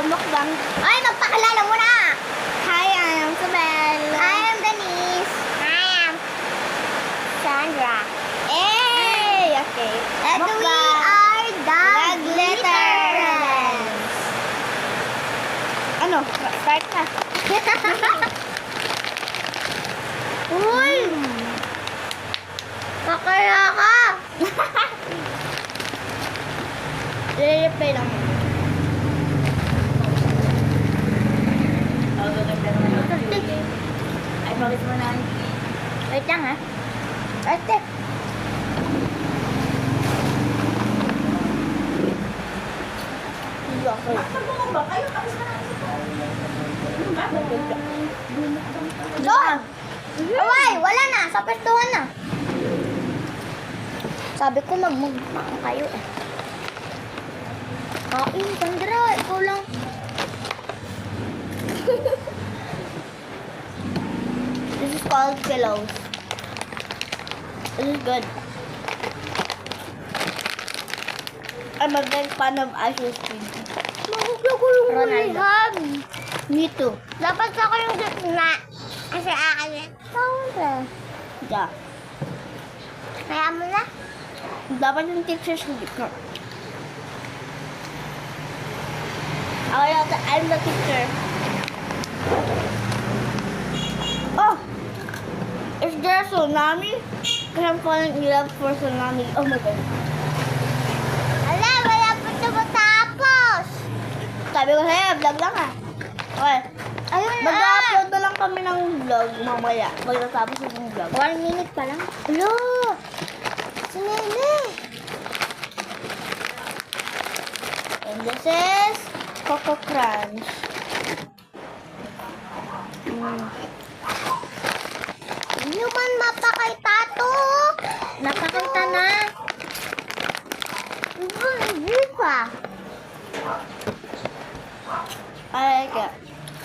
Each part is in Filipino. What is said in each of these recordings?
mukbang. Ay, magpakilala muna! Hi, I'm Isabel. I am Denise. I am Sandra. Hey! Okay. And we are the Glitter Friends. Ano? Start na. Uy! Kakaya ka! I-replay lang. Ay, bakit mo na? Wait lang ha. Ate. Hindi ako. Magbungo ba? Kayo, tapos na natin ito. Doon! Away! Wala na! Sa pestuhan na. Sabi ko magmugmang kayo eh. Kain, Sandra. Ikaw lang. This is called pillows. This is good. I'm a big fan of Ashes cream. Mahugla ko yung Ronaldo. Me too. Dapat ako yung gitna. Kasi akin yan. Sandra. Yeah. Kaya mo na? Dapat yung teachers yung gitna. I'm the teacher. Oh! Is there a tsunami? Because I'm falling in love for tsunami. Oh my God. Ala, wala pa ito matapos. Sabi ko sa'yo, vlog lang ha. Okay. Ayun na. Mag-upload na lang kami ng vlog mamaya. Magtatapos yung vlog. 1 minute pa lang. Hello! Si Nene. And this is Coco Crunch. Hindi man mapakita to. Napakita na. Hindi pa. Ay, kaya.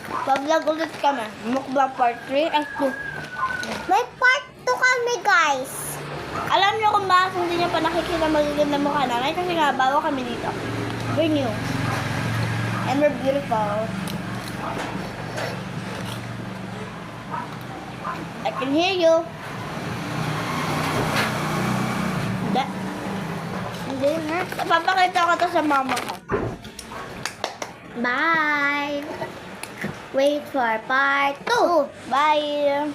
Pag-vlog ulit kami. Mukbang part 3 at 2. May part 2 kami, guys. Alam niyo kung bakit hindi niyo pa nakikita magaganda mukha namin? Kasi nga, bago kami dito. We're new. And we're beautiful. I can hear you. Hindi. Hindi na. Papakita ko to sa mama ko. Bye! Wait for part 2. Bye!